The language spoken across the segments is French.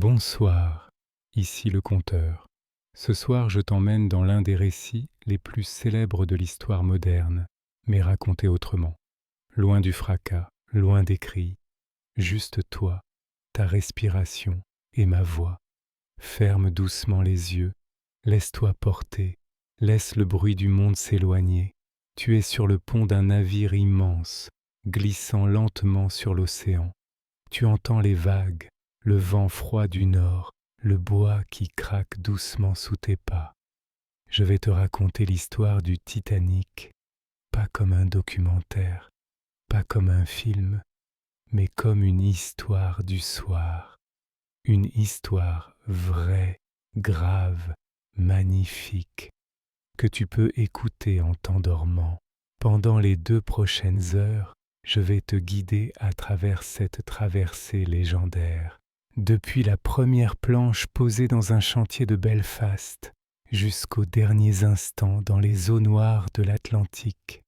Bonsoir, ici le conteur. Ce soir, je t'emmène dans l'un des récits les plus célèbres de l'histoire moderne, mais raconté autrement. Loin du fracas, loin des cris, juste toi, ta respiration et ma voix. Ferme doucement les yeux, laisse-toi porter, laisse le bruit du monde s'éloigner. Tu es sur le pont d'un navire immense, glissant lentement sur l'océan. Tu entends les vagues, le vent froid du nord, le bois qui craque doucement sous tes pas. Je vais te raconter l'histoire du Titanic, pas comme un documentaire, pas comme un film, mais comme une histoire du soir. Une histoire vraie, grave, magnifique, que tu peux écouter en t'endormant. Pendant les 2 prochaines heures, je vais te guider à travers cette traversée légendaire. Depuis la première planche posée dans un chantier de Belfast, jusqu'aux derniers instants dans les eaux noires de l'Atlantique.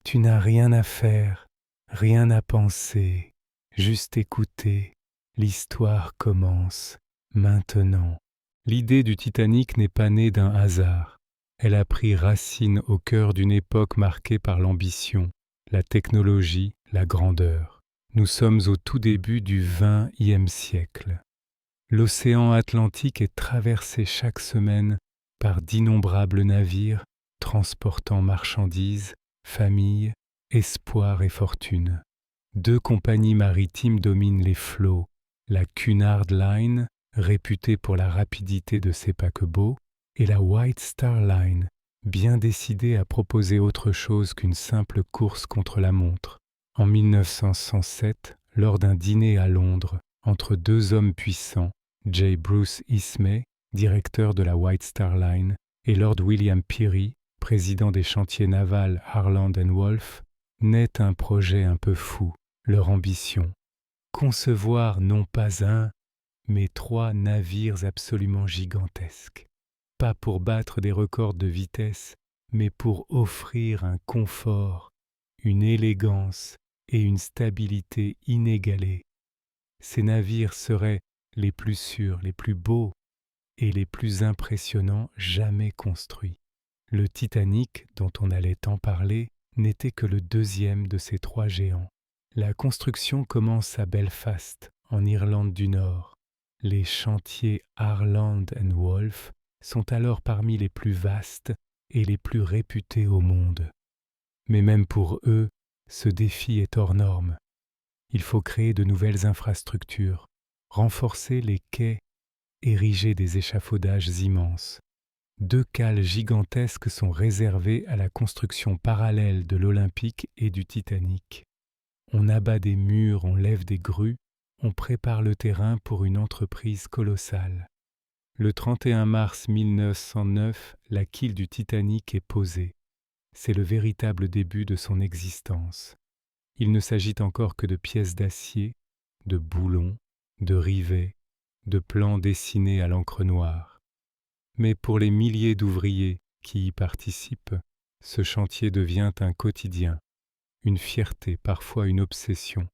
Tu n'as rien à faire, rien à penser, juste écouter. L'histoire commence, maintenant. L'idée du Titanic n'est pas née d'un hasard. Elle a pris racine au cœur d'une époque marquée par l'ambition, la technologie, la grandeur. Nous sommes au tout début du XXe siècle. L'océan Atlantique est traversé chaque semaine par d'innombrables navires transportant marchandises, familles, espoir et fortune. 2 compagnies maritimes dominent les flots, la Cunard Line, réputée pour la rapidité de ses paquebots, et la White Star Line, bien décidée à proposer autre chose qu'une simple course contre la montre. En 1907, lors d'un dîner à Londres, entre 2 hommes puissants, J. Bruce Ismay, directeur de la White Star Line, et Lord William Peary, président des chantiers navals Harland and Wolff, naît un projet un peu fou, leur ambition. Concevoir non pas un, mais 3 navires absolument gigantesques. Pas pour battre des records de vitesse, mais pour offrir un confort, une élégance et une stabilité inégalées. Ces navires seraient les plus sûrs, les plus beaux et les plus impressionnants jamais construits. Le Titanic, dont on allait tant parler, n'était que le 2e de ces 3 géants. La construction commence à Belfast, en Irlande du Nord. Les chantiers Harland and Wolff sont alors parmi les plus vastes et les plus réputés au monde. Mais même pour eux, ce défi est hors norme. Il faut créer de nouvelles infrastructures, renforcer les quais, ériger des échafaudages immenses. 2 cales gigantesques sont réservées à la construction parallèle de l'Olympique et du Titanic. On abat des murs, on lève des grues, on prépare le terrain pour une entreprise colossale. Le 31 mars 1909, la quille du Titanic est posée. C'est le véritable début de son existence. Il ne s'agit encore que de pièces d'acier, de boulons, de rivets, de plans dessinés à l'encre noire. Mais pour les milliers d'ouvriers qui y participent, ce chantier devient un quotidien, une fierté, parfois une obsession.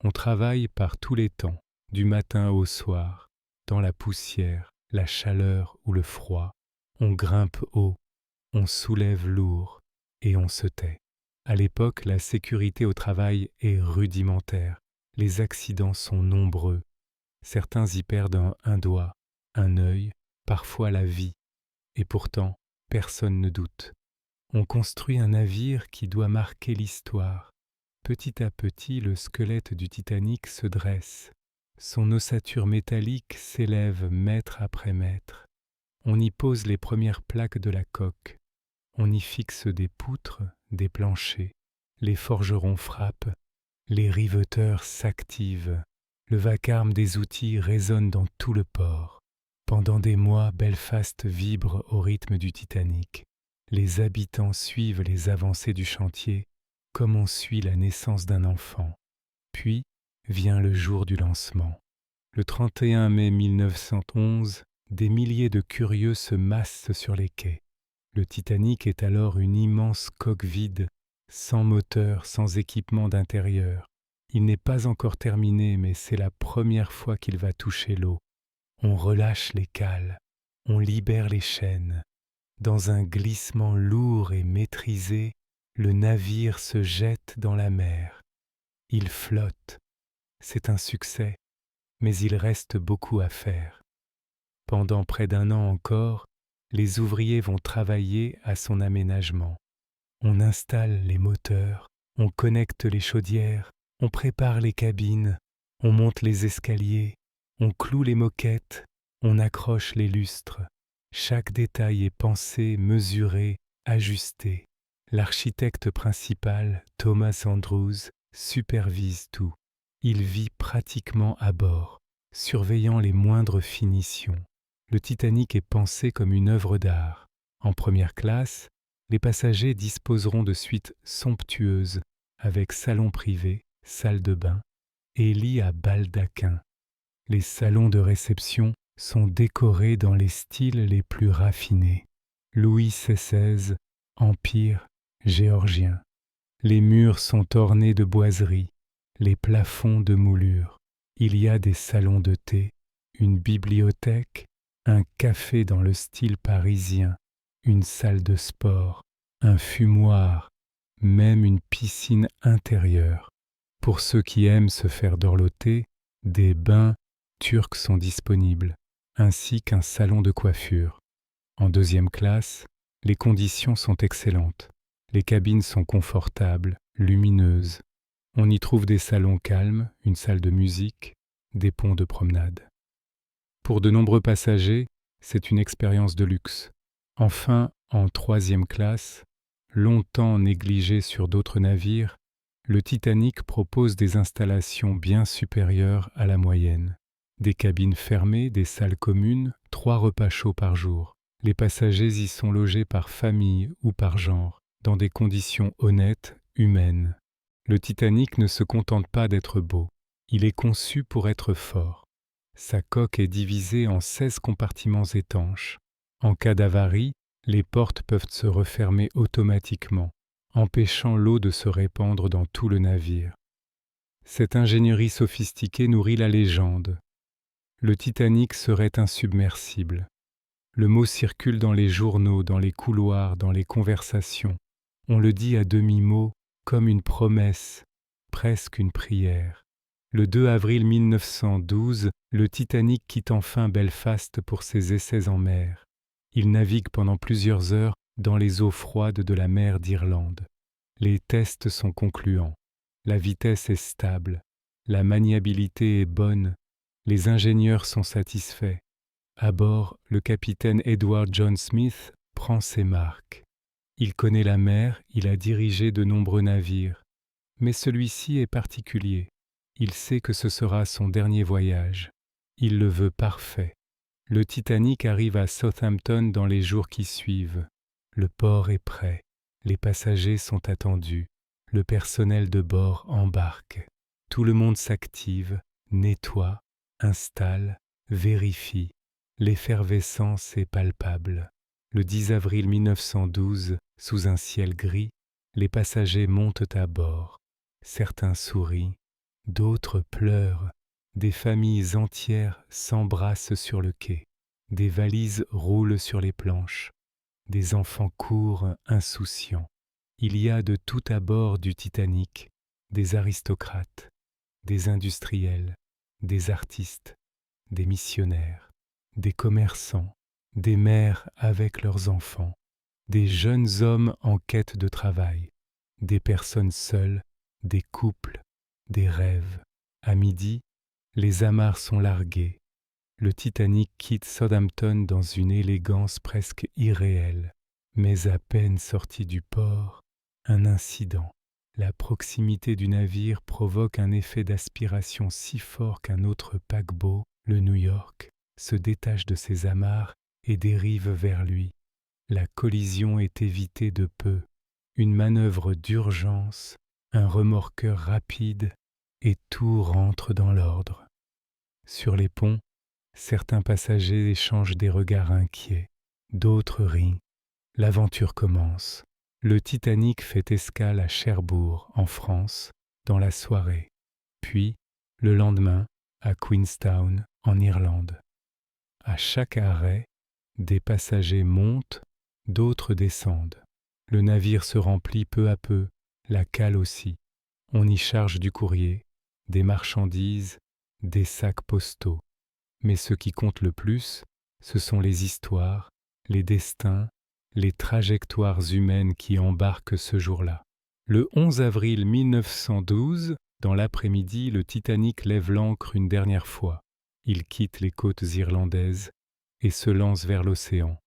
On travaille par tous les temps, du matin au soir, dans la poussière, la chaleur ou le froid. On grimpe haut, on soulève lourd et on se tait. À l'époque, la sécurité au travail est rudimentaire. Les accidents sont nombreux. Certains y perdent un doigt, un œil, parfois la vie. Et pourtant, personne ne doute. On construit un navire qui doit marquer l'histoire. Petit à petit, le squelette du Titanic se dresse. Son ossature métallique s'élève mètre après mètre. On y pose les premières plaques de la coque. On y fixe des poutres, des planchers. Les forgerons frappent. Les riveteurs s'activent. Le vacarme des outils résonne dans tout le port. Pendant des mois, Belfast vibre au rythme du Titanic. Les habitants suivent les avancées du chantier comme on suit la naissance d'un enfant. Puis vient le jour du lancement. Le 31 mai 1911, des milliers de curieux se massent sur les quais. Le Titanic est alors une immense coque vide, sans moteur, sans équipement d'intérieur. Il n'est pas encore terminé, mais c'est la première fois qu'il va toucher l'eau. On relâche les cales, on libère les chaînes. Dans un glissement lourd et maîtrisé, le navire se jette dans la mer. Il flotte. C'est un succès, mais il reste beaucoup à faire. Pendant près d'1 an encore, les ouvriers vont travailler à son aménagement. On installe les moteurs, on connecte les chaudières, on prépare les cabines, on monte les escaliers, on cloue les moquettes, on accroche les lustres. Chaque détail est pensé, mesuré, ajusté. L'architecte principal, Thomas Andrews, supervise tout. Il vit pratiquement à bord, surveillant les moindres finitions. Le Titanic est pensé comme une œuvre d'art. En première classe, les passagers disposeront de suites somptueuses, avec salon privé, salle de bain et lit à baldaquin. Les salons de réception sont décorés dans les styles les plus raffinés. Louis XVI, Empire, géorgien. Les murs sont ornés de boiseries, les plafonds de moulures. Il y a des salons de thé, une bibliothèque, un café dans le style parisien, une salle de sport, un fumoir, même une piscine intérieure. Pour ceux qui aiment se faire dorloter, des bains turcs sont disponibles, ainsi qu'un salon de coiffure. En deuxième classe, les conditions sont excellentes. Les cabines sont confortables, lumineuses. On y trouve des salons calmes, une salle de musique, des ponts de promenade. Pour de nombreux passagers, c'est une expérience de luxe. Enfin, en troisième classe, longtemps négligée sur d'autres navires, le Titanic propose des installations bien supérieures à la moyenne. Des cabines fermées, des salles communes, 3 repas chauds par jour. Les passagers y sont logés par famille ou par genre, dans des conditions honnêtes, humaines. Le Titanic ne se contente pas d'être beau, il est conçu pour être fort. Sa coque est divisée en 16 compartiments étanches. En cas d'avarie, les portes peuvent se refermer automatiquement, empêchant l'eau de se répandre dans tout le navire. Cette ingénierie sophistiquée nourrit la légende. Le Titanic serait insubmersible. Le mot circule dans les journaux, dans les couloirs, dans les conversations. On le dit à demi-mot, comme une promesse, presque une prière. Le 2 avril 1912, le Titanic quitte enfin Belfast pour ses essais en mer. Il navigue pendant plusieurs heures dans les eaux froides de la mer d'Irlande. Les tests sont concluants. La vitesse est stable. La maniabilité est bonne. Les ingénieurs sont satisfaits. À bord, le capitaine Edward John Smith prend ses marques. Il connaît la mer, il a dirigé de nombreux navires. Mais celui-ci est particulier. Il sait que ce sera son dernier voyage. Il le veut parfait. Le Titanic arrive à Southampton dans les jours qui suivent. Le port est prêt. Les passagers sont attendus. Le personnel de bord embarque. Tout le monde s'active, nettoie, installe, vérifie. L'effervescence est palpable. Le 10 avril 1912, sous un ciel gris, les passagers montent à bord. Certains sourient, d'autres pleurent. Des familles entières s'embrassent sur le quai. Des valises roulent sur les planches. Des enfants courent insouciants. Il y a de tout à bord du Titanic, des aristocrates, des industriels, des artistes, des missionnaires, des commerçants, des mères avec leurs enfants, des jeunes hommes en quête de travail, des personnes seules, des couples, des rêves. À midi, les amarres sont larguées. Le Titanic quitte Southampton dans une élégance presque irréelle. Mais à peine sorti du port, un incident. La proximité du navire provoque un effet d'aspiration si fort qu'un autre paquebot, le New York, se détache de ses amarres et dérive vers lui. La collision est évitée de peu. Une manœuvre d'urgence, un remorqueur rapide, et tout rentre dans l'ordre. Sur les ponts, certains passagers échangent des regards inquiets, d'autres rient. L'aventure commence. Le Titanic fait escale à Cherbourg, en France, dans la soirée, puis, le lendemain, à Queenstown, en Irlande. À chaque arrêt, des passagers montent, d'autres descendent. Le navire se remplit peu à peu, la cale aussi. On y charge du courrier, des marchandises, des sacs postaux. Mais ce qui compte le plus, ce sont les histoires, les destins, les trajectoires humaines qui embarquent ce jour-là. Le 11 avril 1912, dans l'après-midi, le Titanic lève l'ancre une dernière fois. Il quitte les côtes irlandaises et se lance vers l'océan.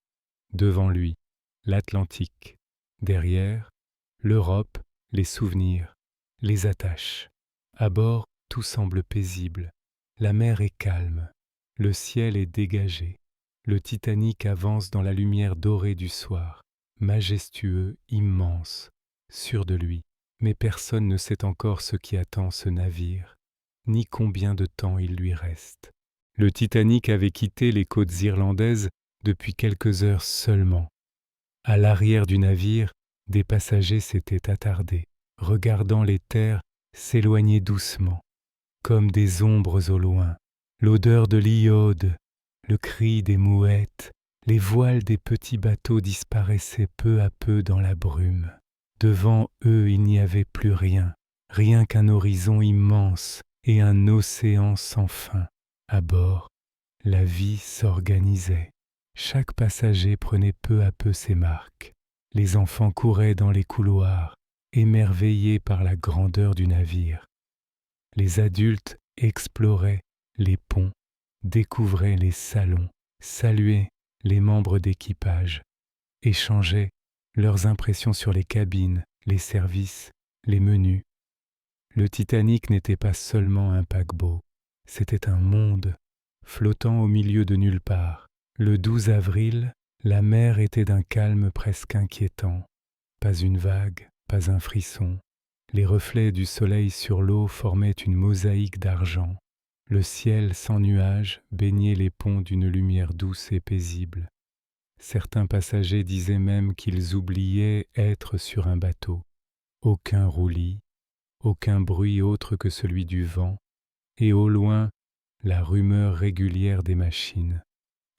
Devant lui, l'Atlantique. Derrière, l'Europe, les souvenirs, les attaches. À bord, tout semble paisible. La mer est calme. Le ciel est dégagé. Le Titanic avance dans la lumière dorée du soir, majestueux, immense, sûr de lui. Mais personne ne sait encore ce qui attend ce navire, ni combien de temps il lui reste. Le Titanic avait quitté les côtes irlandaises depuis quelques heures seulement. À l'arrière du navire, des passagers s'étaient attardés, regardant les terres s'éloigner doucement, comme des ombres au loin. L'odeur de l'iode, le cri des mouettes, les voiles des petits bateaux disparaissaient peu à peu dans la brume. Devant eux, il n'y avait plus rien, rien qu'un horizon immense et un océan sans fin. À bord, la vie s'organisait. Chaque passager prenait peu à peu ses marques. Les enfants couraient dans les couloirs, émerveillés par la grandeur du navire. Les adultes exploraient les ponts, découvraient les salons, saluaient les membres d'équipage, échangeaient leurs impressions sur les cabines, les services, les menus. Le Titanic n'était pas seulement un paquebot, c'était un monde flottant au milieu de nulle part. Le 12 avril, la mer était d'un calme presque inquiétant. Pas une vague, pas un frisson. Les reflets du soleil sur l'eau formaient une mosaïque d'argent. Le ciel sans nuages baignait les ponts d'une lumière douce et paisible. Certains passagers disaient même qu'ils oubliaient être sur un bateau. Aucun roulis, aucun bruit autre que celui du vent, et au loin, la rumeur régulière des machines.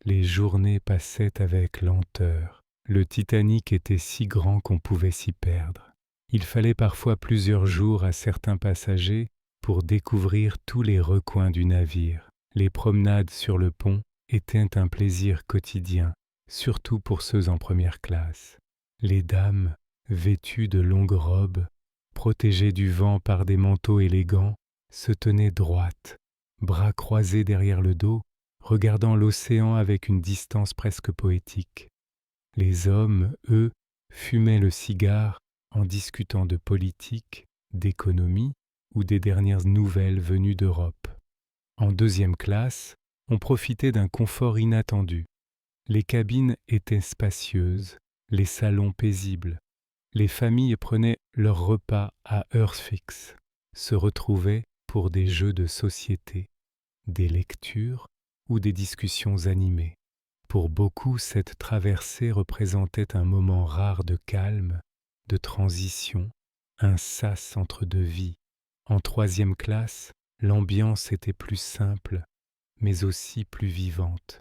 Les journées passaient avec lenteur. Le Titanic était si grand qu'on pouvait s'y perdre. Il fallait parfois plusieurs jours à certains passagers pour découvrir tous les recoins du navire. Les promenades sur le pont étaient un plaisir quotidien, surtout pour ceux en première classe. Les dames, vêtues de longues robes, protégées du vent par des manteaux élégants, se tenaient droites, bras croisés derrière le dos, regardant l'océan avec une distance presque poétique. Les hommes, eux, fumaient le cigare en discutant de politique, d'économie ou des dernières nouvelles venues d'Europe. En deuxième classe, on profitait d'un confort inattendu. Les cabines étaient spacieuses, les salons paisibles. Les familles prenaient leur repas à heures fixes, se retrouvaient pour des jeux de société, des lectures ou des discussions animées. Pour beaucoup, cette traversée représentait un moment rare de calme, de transition, un sas entre deux vies. En troisième classe, l'ambiance était plus simple, mais aussi plus vivante.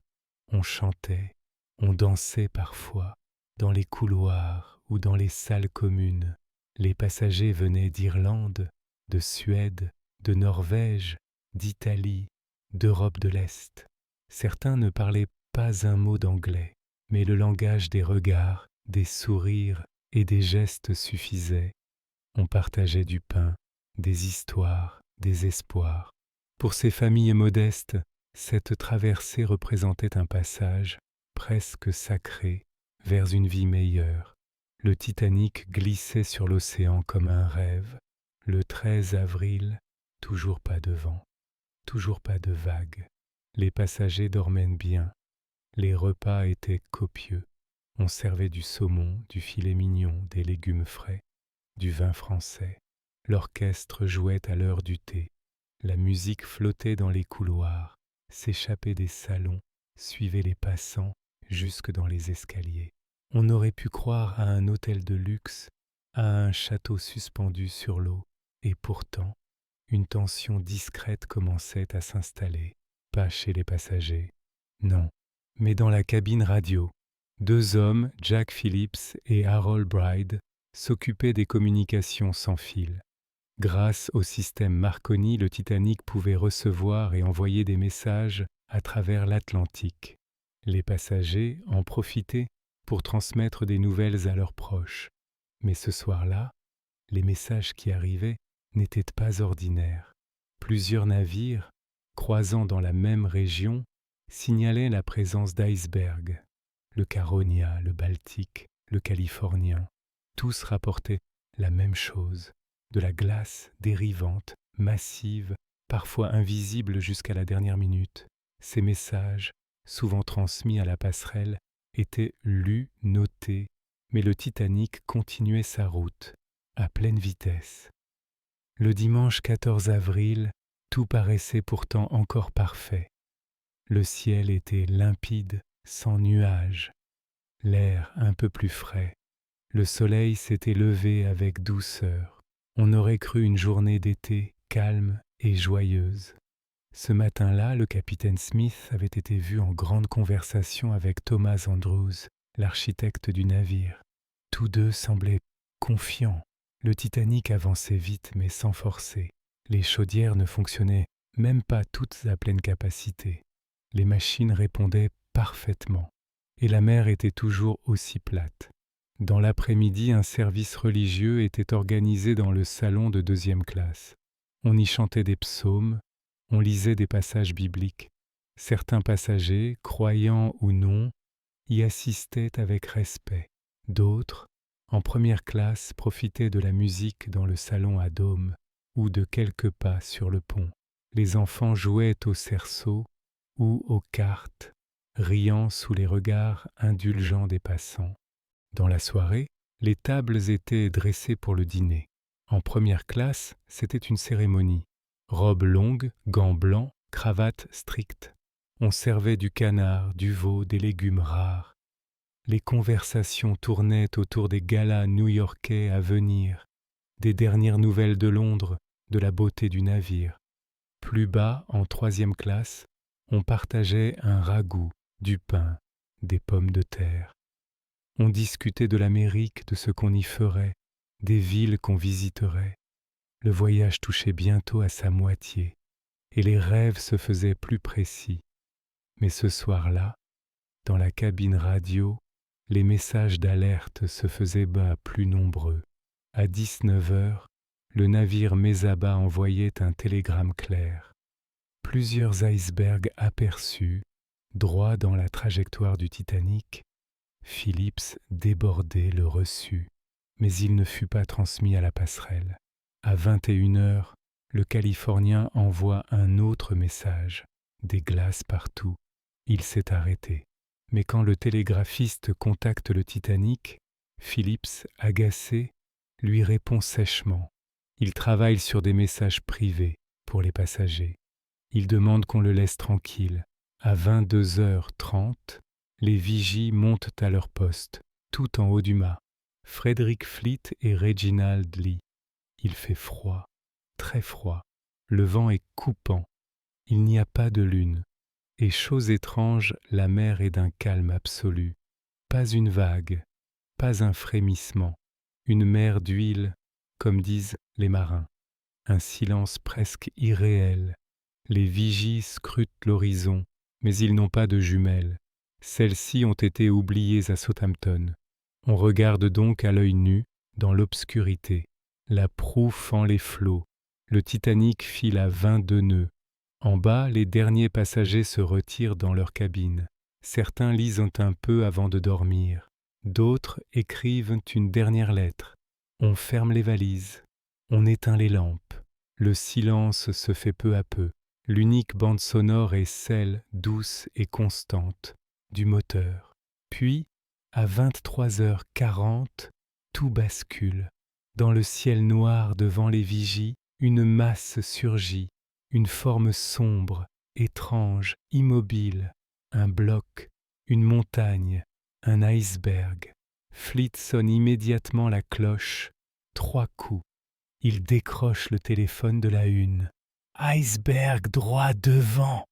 On chantait, on dansait parfois, dans les couloirs ou dans les salles communes. Les passagers venaient d'Irlande, de Suède, de Norvège, d'Italie, d'Europe de l'Est. Certains ne parlaient pas un mot d'anglais, mais le langage des regards, des sourires et des gestes suffisait. On partageait du pain, des histoires, des espoirs. Pour ces familles modestes, cette traversée représentait un passage presque sacré vers une vie meilleure. Le Titanic glissait sur l'océan comme un rêve. Le 13 avril, toujours pas de vent, toujours pas de vagues. Les passagers dormaient bien. Les repas étaient copieux. On servait du saumon, du filet mignon, des légumes frais, du vin français. L'orchestre jouait à l'heure du thé. La musique flottait dans les couloirs, s'échappait des salons, suivait les passants jusque dans les escaliers. On aurait pu croire à un hôtel de luxe, à un château suspendu sur l'eau, et pourtant, une tension discrète commençait à s'installer, pas chez les passagers, non, Mais dans la cabine radio, deux hommes, Jack Phillips et Harold Bride, s'occupaient des communications sans fil. Grâce au système Marconi, le Titanic pouvait recevoir et envoyer des messages à travers l'Atlantique. Les passagers en profitaient pour transmettre des nouvelles à leurs proches. Mais ce soir-là, les messages qui arrivaient n'étaient pas ordinaires. Plusieurs navires, croisant dans la même région, signalaient la présence d'icebergs. Le Caronia, le Baltique, le Californien, tous rapportaient la même chose. De la glace dérivante, massive, parfois invisible jusqu'à la dernière minute. Ces messages, souvent transmis à la passerelle, étaient lus, notés, mais le Titanic continuait sa route, à pleine vitesse. Le dimanche 14 avril, tout paraissait pourtant encore parfait. Le ciel était limpide, sans nuages, l'air un peu plus frais. Le soleil s'était levé avec douceur. On aurait cru une journée d'été calme et joyeuse. Ce matin-là, le capitaine Smith avait été vu en grande conversation avec Thomas Andrews, l'architecte du navire. Tous deux semblaient confiants. Le Titanic avançait vite mais sans forcer. Les chaudières ne fonctionnaient même pas toutes à pleine capacité. Les machines répondaient parfaitement. Et la mer était toujours aussi plate. Dans l'après-midi, un service religieux était organisé dans le salon de deuxième classe. On y chantait des psaumes, on lisait des passages bibliques. Certains passagers, croyants ou non, y assistaient avec respect. D'autres, en première classe, profitaient de la musique dans le salon à dôme ou de quelques pas sur le pont. Les enfants jouaient au cerceau ou aux cartes, riant sous les regards indulgents des passants. Dans la soirée, les tables étaient dressées pour le dîner. En première classe, c'était une cérémonie. Robe longue, gants blancs, cravate stricte. On servait du canard, du veau, des légumes rares. Les conversations tournaient autour des galas new-yorkais à venir, des dernières nouvelles de Londres, de la beauté du navire. Plus bas, en troisième classe, on partageait un ragoût, du pain, des pommes de terre. On discutait de l'Amérique, de ce qu'on y ferait, des villes qu'on visiterait. Le voyage touchait bientôt à sa moitié, et les rêves se faisaient plus précis. Mais ce soir-là, dans la cabine radio, les messages d'alerte se faisaient plus nombreux. À 19h, le navire Mesaba envoyait un télégramme clair. Plusieurs icebergs aperçus, droit dans la trajectoire du Titanic. Phillips débordé le reçut, mais il ne fut pas transmis à la passerelle. À 21h, le Californien envoie un autre message, des glaces partout. Il s'est arrêté. Mais quand le télégraphiste contacte le Titanic, Phillips, agacé, lui répond sèchement. Il travaille sur des messages privés pour les passagers. Il demande qu'on le laisse tranquille. À 22h30, les vigies montent à leur poste, tout en haut du mât. Frederick Fleet et Reginald Lee. Il fait froid, très froid. Le vent est coupant. Il n'y a pas de lune. Et chose étrange, la mer est d'un calme absolu. Pas une vague, pas un frémissement. Une mer d'huile, comme disent les marins. Un silence presque irréel. Les vigies scrutent l'horizon, mais ils n'ont pas de jumelles. Celles-ci ont été oubliées à Southampton. On regarde donc à l'œil nu, dans l'obscurité. La proue fend les flots. Le Titanic file à 22 nœuds. En bas, les derniers passagers se retirent dans leur cabine. Certains lisent un peu avant de dormir. D'autres écrivent une dernière lettre. On ferme les valises. On éteint les lampes. Le silence se fait peu à peu. L'unique bande sonore est celle, douce et constante, du moteur. Puis, à 23h40, tout bascule. Dans le ciel noir devant les vigies, une masse surgit, une forme sombre, étrange, immobile, un bloc, une montagne, un iceberg. Fleet sonne immédiatement la cloche, 3 coups. Il décroche le téléphone de la une. Iceberg droit devant.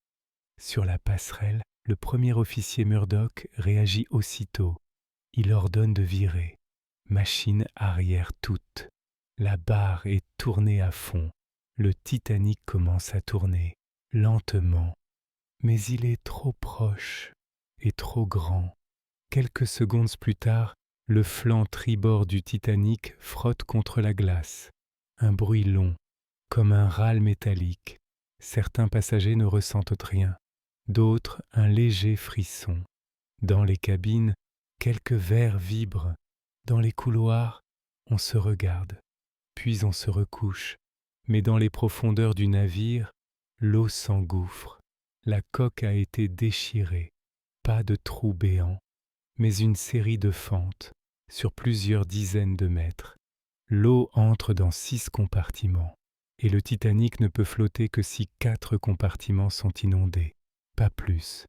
Sur la passerelle, Le premier officier Murdoch réagit aussitôt. Il ordonne de virer. Machine arrière toute. La barre est tournée à fond. Le Titanic commence à tourner, lentement. Mais il est trop proche et trop grand. Quelques secondes plus tard, le flanc tribord du Titanic frotte contre la glace. Un bruit long, comme un râle métallique. Certains passagers ne ressentent rien, d'autres un léger frisson. Dans les cabines, quelques verres vibrent. Dans les couloirs, on se regarde, puis on se recouche. Mais dans les profondeurs du navire, l'eau s'engouffre. La coque a été déchirée. Pas de trou béant, mais une série de fentes sur plusieurs dizaines de mètres. L'eau entre dans 6 compartiments, et le Titanic ne peut flotter que si 4 compartiments sont inondés, pas plus.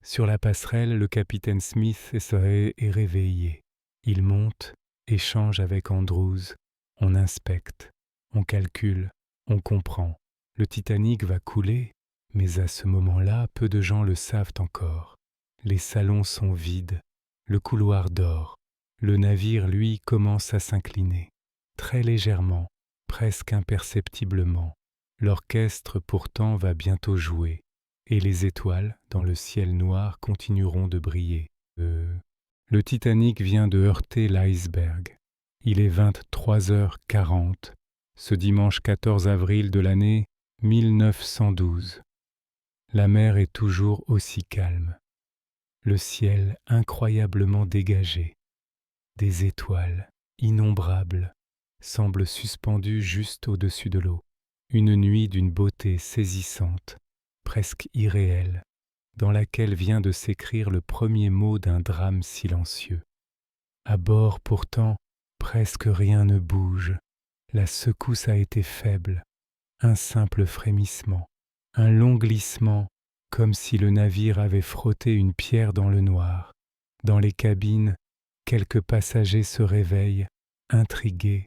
Sur la passerelle, le capitaine Smith est réveillé. Il monte, échange avec Andrews, on inspecte, on calcule, on comprend. Le Titanic va couler, mais à ce moment-là, peu de gens le savent encore. Les salons sont vides, le couloir dort. Le navire, lui, commence à s'incliner, très légèrement, presque imperceptiblement. L'orchestre pourtant va bientôt jouer, et les étoiles, dans le ciel noir, continueront de briller. Le Titanic vient de heurter l'iceberg. Il est 23h40, ce dimanche 14 avril de l'année 1912. La mer est toujours aussi calme. Le ciel incroyablement dégagé. Des étoiles, innombrables, semblent suspendues juste au-dessus de l'eau. Une nuit d'une beauté saisissante, presque irréelle, dans laquelle vient de s'écrire le premier mot d'un drame silencieux. À bord, pourtant, presque rien ne bouge. La secousse a été faible, un simple frémissement, un long glissement, comme si le navire avait frotté une pierre dans le noir. Dans les cabines, quelques passagers se réveillent, intrigués.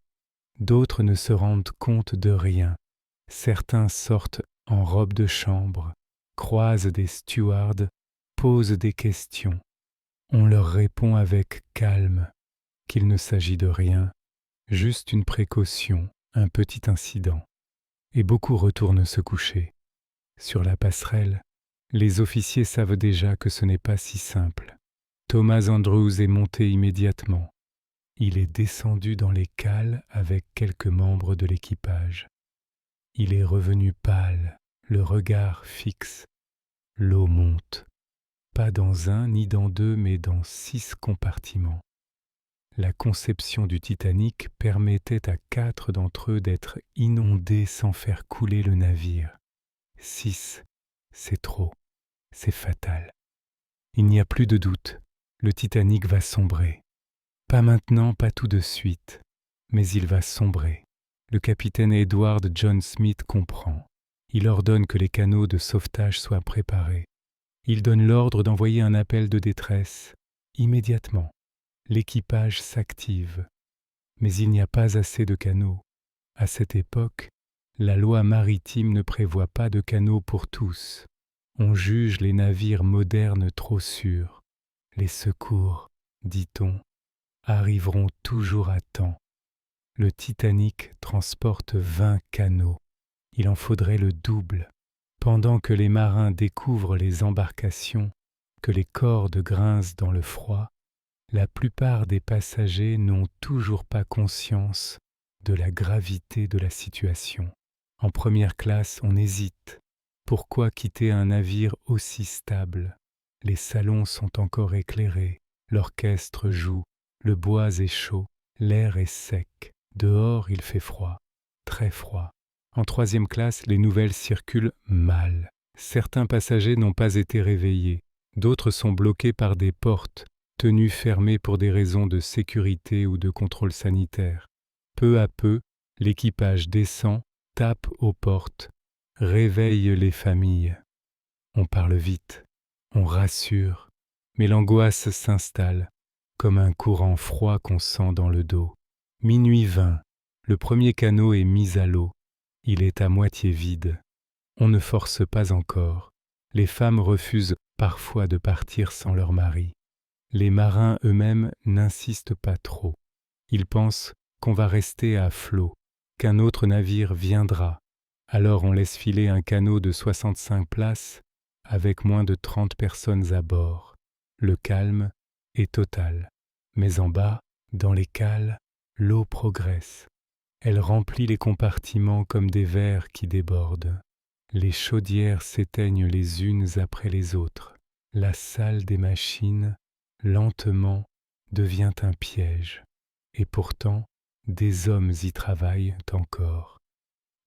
D'autres ne se rendent compte de rien. Certains sortent en robe de chambre, croisent des stewards, posent des questions. On leur répond avec calme qu'il ne s'agit de rien, juste une précaution, un petit incident. Et beaucoup retournent se coucher. Sur la passerelle, les officiers savent déjà que ce n'est pas si simple. Thomas Andrews est monté immédiatement. Il est descendu dans les cales avec quelques membres de l'équipage. Il est revenu pâle, le regard fixe. L'eau monte, pas dans 1 ni dans 2, mais dans 6 compartiments. La conception du Titanic permettait à 4 d'entre eux d'être inondés sans faire couler le navire. 6, c'est trop, c'est fatal. Il n'y a plus de doute, le Titanic va sombrer. Pas maintenant, pas tout de suite, mais il va sombrer. Le capitaine Edward John Smith comprend. Il ordonne que les canaux de sauvetage soient préparés. Il donne l'ordre d'envoyer un appel de détresse. Immédiatement, l'équipage s'active. Mais il n'y a pas assez de canaux. À cette époque, la loi maritime ne prévoit pas de canaux pour tous. On juge les navires modernes trop sûrs. Les secours, dit-on, arriveront toujours à temps. Le Titanic transporte 20 canaux. Il en faudrait le double. Pendant que les marins découvrent les embarcations, que les cordes grincent dans le froid, la plupart des passagers n'ont toujours pas conscience de la gravité de la situation. En première classe, on hésite. Pourquoi quitter un navire aussi stable? Les salons sont encore éclairés, l'orchestre joue, le bois est chaud, l'air est sec. Dehors, il fait froid, très froid. En troisième classe, les nouvelles circulent mal. Certains passagers n'ont pas été réveillés, d'autres sont bloqués par des portes, tenues fermées pour des raisons de sécurité ou de contrôle sanitaire. Peu à peu, l'équipage descend, tape aux portes, réveille les familles. On parle vite, on rassure, mais l'angoisse s'installe, comme un courant froid qu'on sent dans le dos. Minuit 20, le premier canot est mis à l'eau. Il est à moitié vide. On ne force pas encore. Les femmes refusent parfois de partir sans leur mari. Les marins eux-mêmes n'insistent pas trop. Ils pensent qu'on va rester à flot, qu'un autre navire viendra. Alors on laisse filer un canot de 65 places avec moins de 30 personnes à bord. Le calme est total. Mais en bas, dans les cales, l'eau progresse. Elle remplit les compartiments comme des verres qui débordent. Les chaudières s'éteignent les unes après les autres. La salle des machines, lentement, devient un piège. Et pourtant, des hommes y travaillent encore.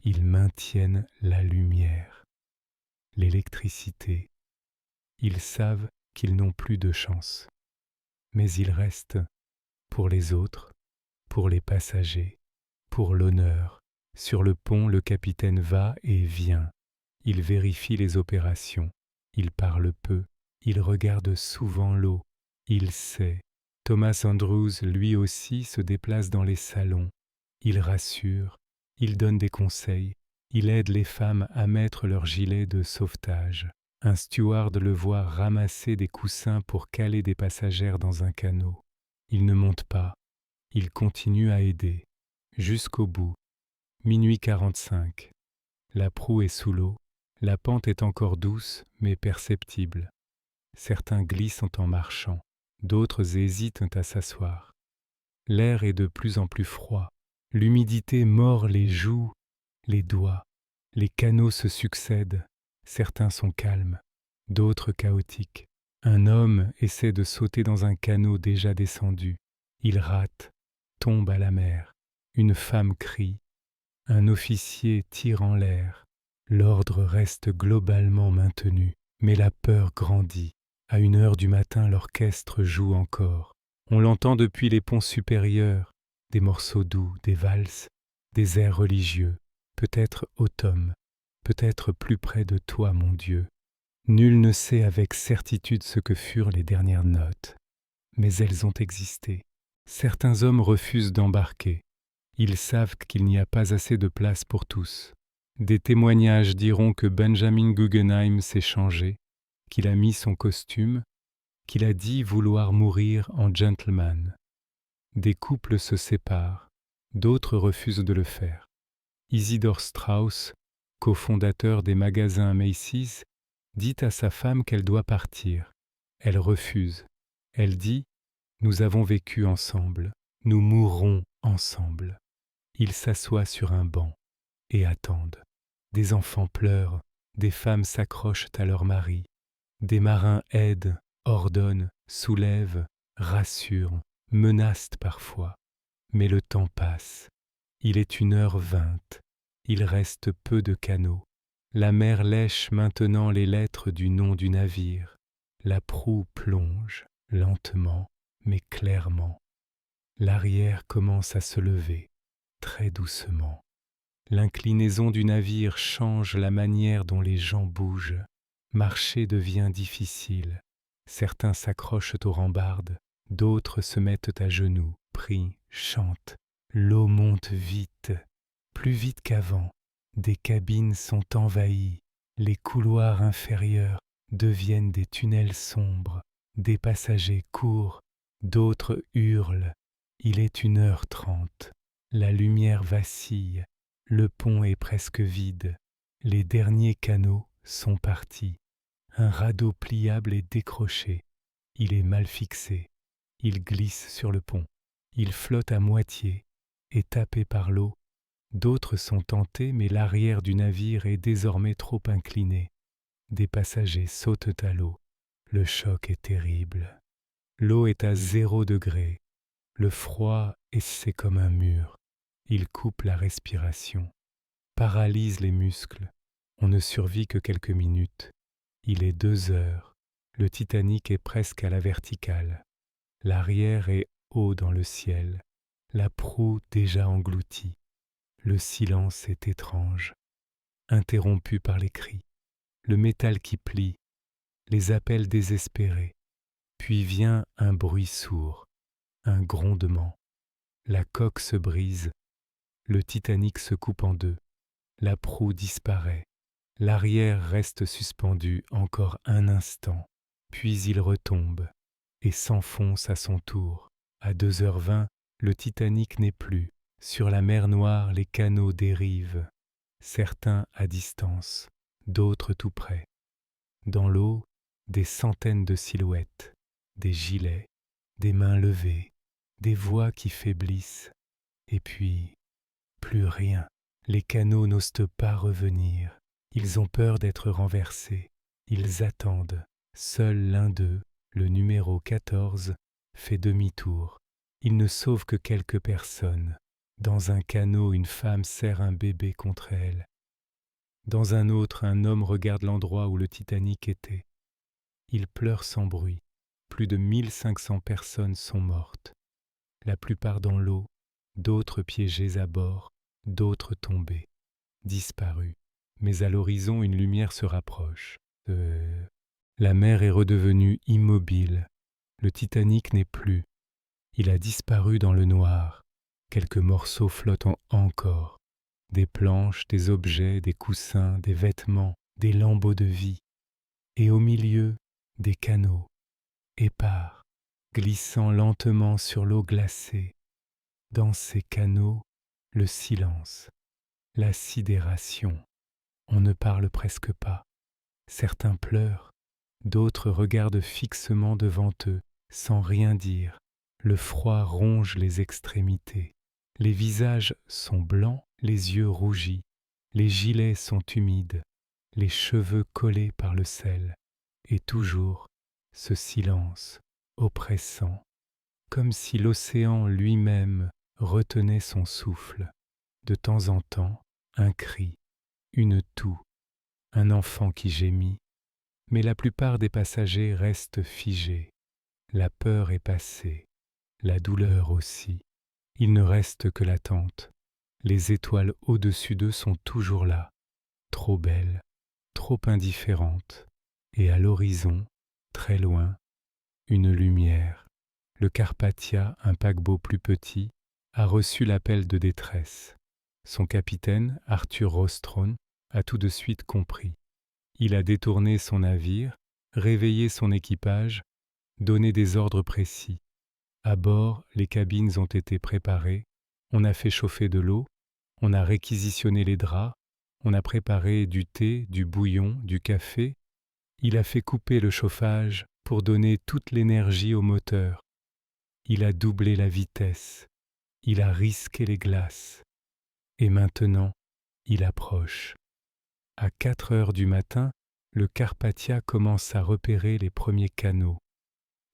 Ils maintiennent la lumière, l'électricité. Ils savent qu'ils n'ont plus de chance. Mais ils restent pour les autres, pour les passagers, pour l'honneur. Sur le pont, le capitaine va et vient. Il vérifie les opérations. Il parle peu. Il regarde souvent l'eau. Il sait. Thomas Andrews, lui aussi, se déplace dans les salons. Il rassure. Il donne des conseils. Il aide les femmes à mettre leur gilet de sauvetage. Un steward le voit ramasser des coussins pour caler des passagères dans un canot. Il ne monte pas. Il continue à aider. Jusqu'au bout. Minuit 45. La proue est sous l'eau. La pente est encore douce, mais perceptible. Certains glissent en marchant. D'autres hésitent à s'asseoir. L'air est de plus en plus froid. L'humidité mord les joues, les doigts. Les canots se succèdent. Certains sont calmes, d'autres chaotiques. Un homme essaie de sauter dans un canot déjà descendu. Il rate, tombe à la mer. Une femme crie. Un officier tire en l'air. L'ordre reste globalement maintenu, mais la peur grandit. À 1 heure du matin, l'orchestre joue encore. On l'entend depuis les ponts supérieurs, des morceaux doux, des valses, des airs religieux, peut-être automne, peut-être plus près de toi, mon Dieu. Nul ne sait avec certitude ce que furent les dernières notes, mais elles ont existé. Certains hommes refusent d'embarquer. Ils savent qu'il n'y a pas assez de place pour tous. Des témoignages diront que Benjamin Guggenheim s'est changé, qu'il a mis son costume, qu'il a dit vouloir mourir en gentleman. Des couples se séparent, d'autres refusent de le faire. Isidore Straus, cofondateur des magasins Macy's, dit à sa femme qu'elle doit partir. Elle refuse. Elle dit « Nous avons vécu ensemble, nous mourrons ensemble ». Ils s'assoient sur un banc et attendent. Des enfants pleurent, des femmes s'accrochent à leur mari. Des marins aident, ordonnent, soulèvent, rassurent, menacent parfois. Mais le temps passe. Il est 1h20. Il reste peu de canots. La mer lèche maintenant les lettres du nom du navire. La proue plonge, lentement, mais clairement. L'arrière commence à se lever, très doucement. L'inclinaison du navire change la manière dont les gens bougent. Marcher devient difficile. Certains s'accrochent aux rambardes, d'autres se mettent à genoux, prient, chantent. L'eau monte vite, plus vite qu'avant. Des cabines sont envahies. Les couloirs inférieurs deviennent des tunnels sombres. Des passagers courent, d'autres hurlent. Il est 1h30. La lumière vacille. Le pont est presque vide. Les derniers canots sont partis. Un radeau pliable est décroché. Il est mal fixé. Il glisse sur le pont. Il flotte à moitié, est tapé par l'eau. D'autres sont tentés, mais l'arrière du navire est désormais trop incliné. Des passagers sautent à l'eau. Le choc est terrible. L'eau est à 0 degré. Le froid c'est comme un mur. Il coupe la respiration, paralyse les muscles. On ne survit que quelques minutes. Il est 2 heures. Le Titanic est presque à la verticale. L'arrière est haut dans le ciel. La proue déjà engloutie. Le silence est étrange, interrompu par les cris, le métal qui plie, les appels désespérés. Puis vient un bruit sourd, un grondement. La coque se brise, le Titanic se coupe en deux, la proue disparaît, l'arrière reste suspendu encore un instant. puis il retombe et s'enfonce à son tour. À 2h20, le Titanic n'est plus. Sur la mer Noire, les canots dérivent, certains à distance, d'autres tout près. Dans l'eau, des centaines de silhouettes, des gilets, des mains levées, des voix qui faiblissent, et puis plus rien. Les canots n'osent pas revenir. Ils ont peur d'être renversés. Ils attendent. Seul l'un d'eux, le numéro 14, fait demi-tour. Il ne sauve que quelques personnes. Dans un canot, une femme serre un bébé contre elle. Dans un autre, un homme regarde l'endroit où le Titanic était. Il pleure sans bruit. Plus de 1500 personnes sont mortes. La plupart dans l'eau, d'autres piégées à bord, d'autres tombées, disparues. Mais à l'horizon, une lumière se rapproche. La mer est redevenue immobile. Le Titanic n'est plus. Il a disparu dans le noir. Quelques morceaux flottent encore. Des planches, des objets, des coussins, des vêtements, des lambeaux de vie. Et au milieu, des canots, épars, glissant lentement sur l'eau glacée. Dans ces canaux, le silence, la sidération. On ne parle presque pas. Certains pleurent, d'autres regardent fixement devant eux, sans rien dire. Le froid ronge les extrémités. Les visages sont blancs, les yeux rougis. Les gilets sont humides, les cheveux collés par le sel. Et toujours, ce silence oppressant, comme si l'océan lui-même retenait son souffle. De temps en temps, un cri, une toux, un enfant qui gémit, mais la plupart des passagers restent figés. La peur est passée, la douleur aussi. Il ne reste que l'attente. Les étoiles au-dessus d'eux sont toujours là, trop belles, trop indifférentes. Et à l'horizon, très loin, une lumière. Le Carpathia, un paquebot plus petit, a reçu l'appel de détresse. Son capitaine, Arthur Rostron, a tout de suite compris. Il a détourné son navire, réveillé son équipage, donné des ordres précis. À bord, les cabines ont été préparées, on a fait chauffer de l'eau, on a réquisitionné les draps, on a préparé du thé, du bouillon, du café. Il a fait couper le chauffage pour donner toute l'énergie au moteur. Il a doublé la vitesse, il a risqué les glaces. Et maintenant, il approche. À 4h du matin, le Carpathia commence à repérer les premiers canaux.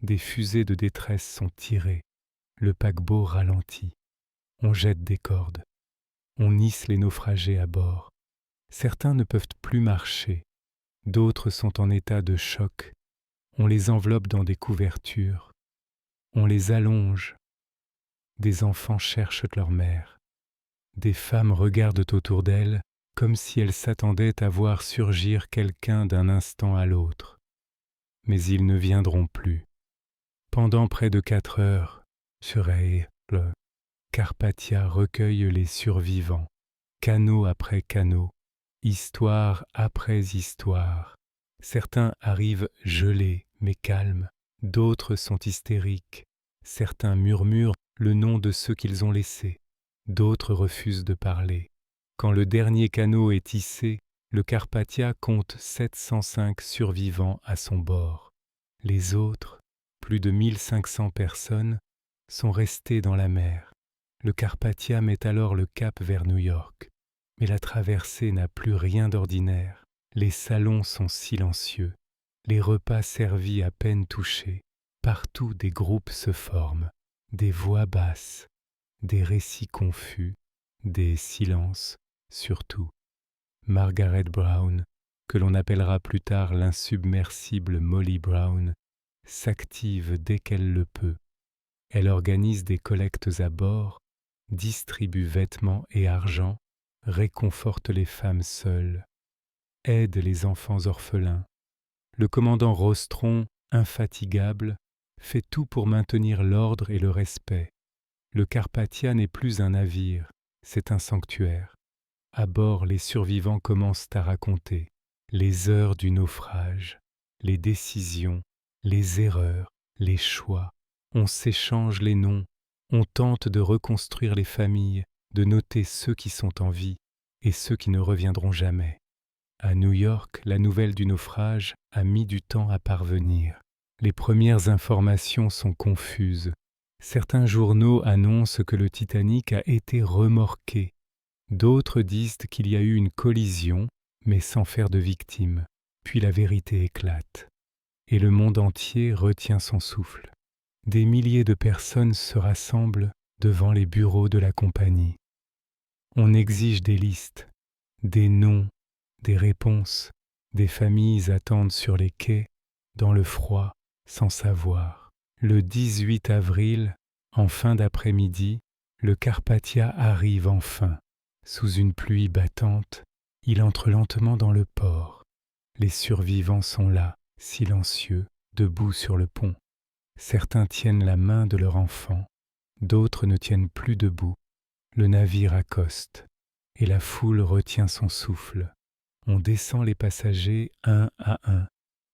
Des fusées de détresse sont tirées. Le paquebot ralentit. On jette des cordes. On hisse les naufragés à bord. Certains ne peuvent plus marcher. D'autres sont en état de choc. On les enveloppe dans des couvertures. On les allonge. Des enfants cherchent leur mère. Des femmes regardent autour d'elles comme si elles s'attendaient à voir surgir quelqu'un d'un instant à l'autre. Mais ils ne viendront plus. Pendant près de 4 heures, le Carpathia recueille les survivants, canot après canot, histoire après histoire. Certains arrivent gelés mais calmes, d'autres sont hystériques. Certains murmurent le nom de ceux qu'ils ont laissés, d'autres refusent de parler. Quand le dernier canot est hissé, le Carpathia compte 705 survivants à son bord. Les autres, plus de 1500 personnes, sont restées dans la mer. Le Carpathia met alors le cap vers New York. Mais la traversée n'a plus rien d'ordinaire. Les salons sont silencieux. Les repas servis à peine touchés. Partout des groupes se forment. Des voix basses, des récits confus, des silences. Surtout, Margaret Brown, que l'on appellera plus tard l'insubmersible Molly Brown, s'active dès qu'elle le peut. Elle organise des collectes à bord, distribue vêtements et argent, réconforte les femmes seules, aide les enfants orphelins. Le commandant Rostron, infatigable, fait tout pour maintenir l'ordre et le respect. Le Carpathia n'est plus un navire, c'est un sanctuaire. À bord, les survivants commencent à raconter les heures du naufrage, les décisions, les erreurs, les choix. On s'échange les noms, on tente de reconstruire les familles, de noter ceux qui sont en vie et ceux qui ne reviendront jamais. À New York, la nouvelle du naufrage a mis du temps à parvenir. Les premières informations sont confuses. Certains journaux annoncent que le Titanic a été remorqué. D'autres disent qu'il y a eu une collision, mais sans faire de victimes. Puis la vérité éclate. Et le monde entier retient son souffle. Des milliers de personnes se rassemblent devant les bureaux de la compagnie. On exige des listes, des noms, des réponses. Des familles attendent sur les quais, dans le froid, sans savoir. Le 18 avril, en fin d'après-midi, le Carpathia arrive enfin. Sous une pluie battante, il entre lentement dans le port. Les survivants sont là, silencieux, debout sur le pont. Certains tiennent la main de leur enfant, d'autres ne tiennent plus debout. Le navire accoste, et la foule retient son souffle. On descend les passagers un à un.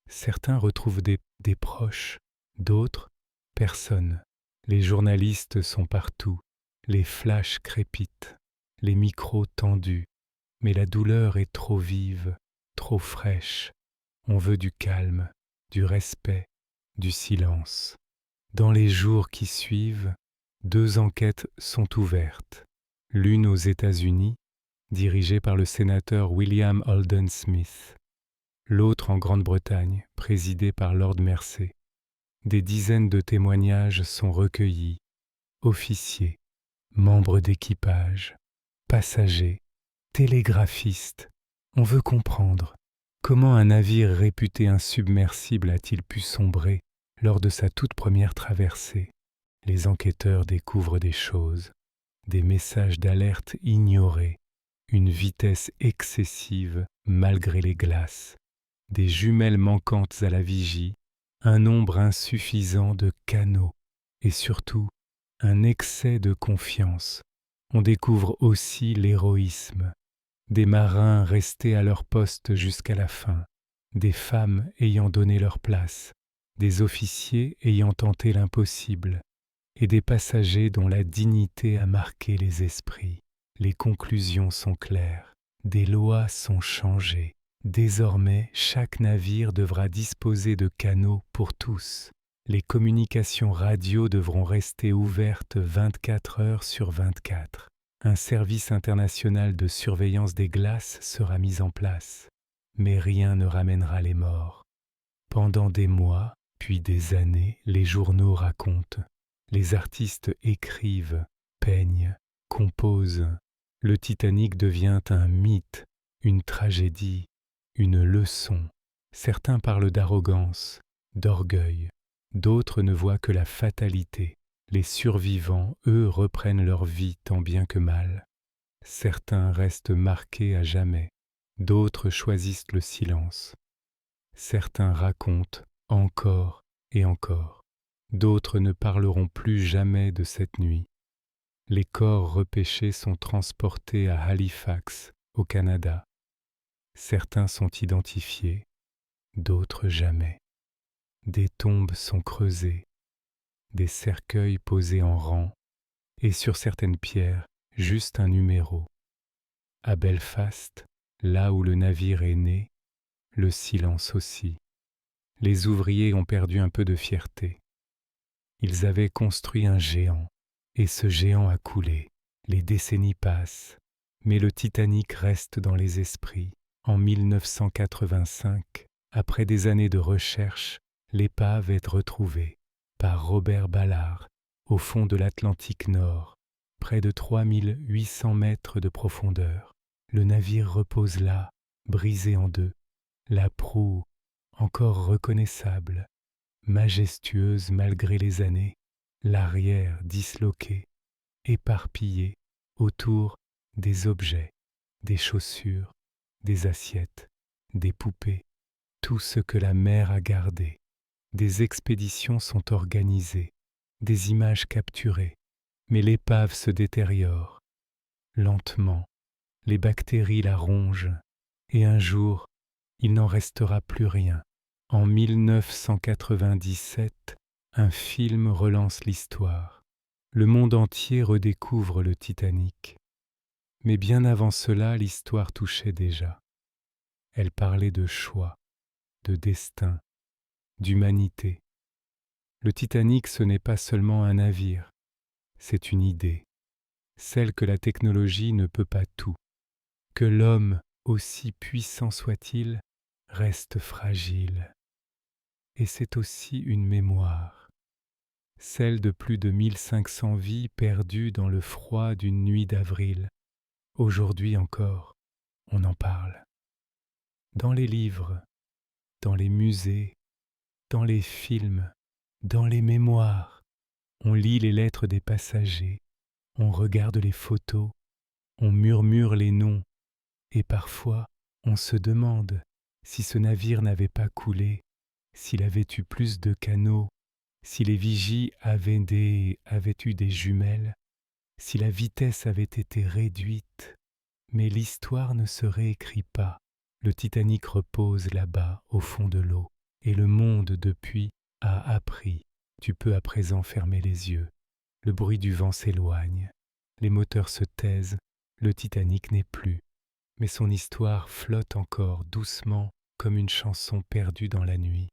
Certains retrouvent des proches, d'autres, personne. Les journalistes sont partout, les flashs crépitent, les micros tendus, mais la douleur est trop vive, trop fraîche. On veut du calme, du respect, du silence. Dans les jours qui suivent, 2 enquêtes sont ouvertes. L'une aux États-Unis, dirigée par le sénateur William Holden Smith. L'autre en Grande-Bretagne, présidée par Lord Mersey. Des dizaines de témoignages sont recueillis. Officiers, membres d'équipage, passagers, télégraphistes. On veut comprendre comment un navire réputé insubmersible a-t-il pu sombrer lors de sa toute première traversée. Les enquêteurs découvrent des choses, des messages d'alerte ignorés, une vitesse excessive malgré les glaces, des jumelles manquantes à la vigie, un nombre insuffisant de canots et surtout un excès de confiance. On découvre aussi l'héroïsme, des marins restés à leur poste jusqu'à la fin, des femmes ayant donné leur place, des officiers ayant tenté l'impossible, et des passagers dont la dignité a marqué les esprits. Les conclusions sont claires, des lois sont changées. Désormais, chaque navire devra disposer de canaux pour tous. Les communications radio devront rester ouvertes 24 heures sur 24. Un service international de surveillance des glaces sera mis en place, mais rien ne ramènera les morts. Pendant des mois, puis des années, les journaux racontent. Les artistes écrivent, peignent, composent. Le Titanic devient un mythe, une tragédie, une leçon. Certains parlent d'arrogance, d'orgueil. D'autres ne voient que la fatalité. Les survivants, eux, reprennent leur vie tant bien que mal. Certains restent marqués à jamais. D'autres choisissent le silence. Certains racontent encore et encore. D'autres ne parleront plus jamais de cette nuit. Les corps repêchés sont transportés à Halifax, au Canada. Certains sont identifiés, d'autres jamais. Des tombes sont creusées, des cercueils posés en rang, et sur certaines pierres, juste un numéro. À Belfast, là où le navire est né, le silence aussi. Les ouvriers ont perdu un peu de fierté. Ils avaient construit un géant, et ce géant a coulé. Les décennies passent, mais le Titanic reste dans les esprits. En 1985, après des années de recherche, l'épave est retrouvée par Robert Ballard au fond de l'Atlantique Nord, près de 3800 mètres de profondeur. Le navire repose là, brisé en deux, la proue encore reconnaissable, majestueuse malgré les années, l'arrière disloqué, éparpillé autour des objets, des chaussures, des assiettes, des poupées, tout ce que la mer a gardé. Des expéditions sont organisées, des images capturées, mais l'épave se détériore. Lentement, les bactéries la rongent, et un jour, il n'en restera plus rien. En 1997, un film relance l'histoire. Le monde entier redécouvre le Titanic. Mais bien avant cela, l'histoire touchait déjà. Elle parlait de choix, de destin, d'humanité. Le Titanic, ce n'est pas seulement un navire, c'est une idée, celle que la technologie ne peut pas tout, que l'homme, aussi puissant soit-il, reste fragile. Et c'est aussi une mémoire, celle de plus de 1500 vies perdues dans le froid d'une nuit d'avril. Aujourd'hui encore, on en parle. Dans les livres, dans les musées, dans les films, dans les mémoires, on lit les lettres des passagers, on regarde les photos, on murmure les noms, et parfois on se demande si ce navire n'avait pas coulé, s'il avait eu plus de canots, si les vigies avaient eu des jumelles, si la vitesse avait été réduite. Mais l'histoire ne se réécrit pas. Le Titanic repose là-bas, au fond de l'eau, et le monde depuis a appris. Tu peux à présent fermer les yeux. Le bruit du vent s'éloigne, les moteurs se taisent, le Titanic n'est plus, mais son histoire flotte encore doucement comme une chanson perdue dans la nuit.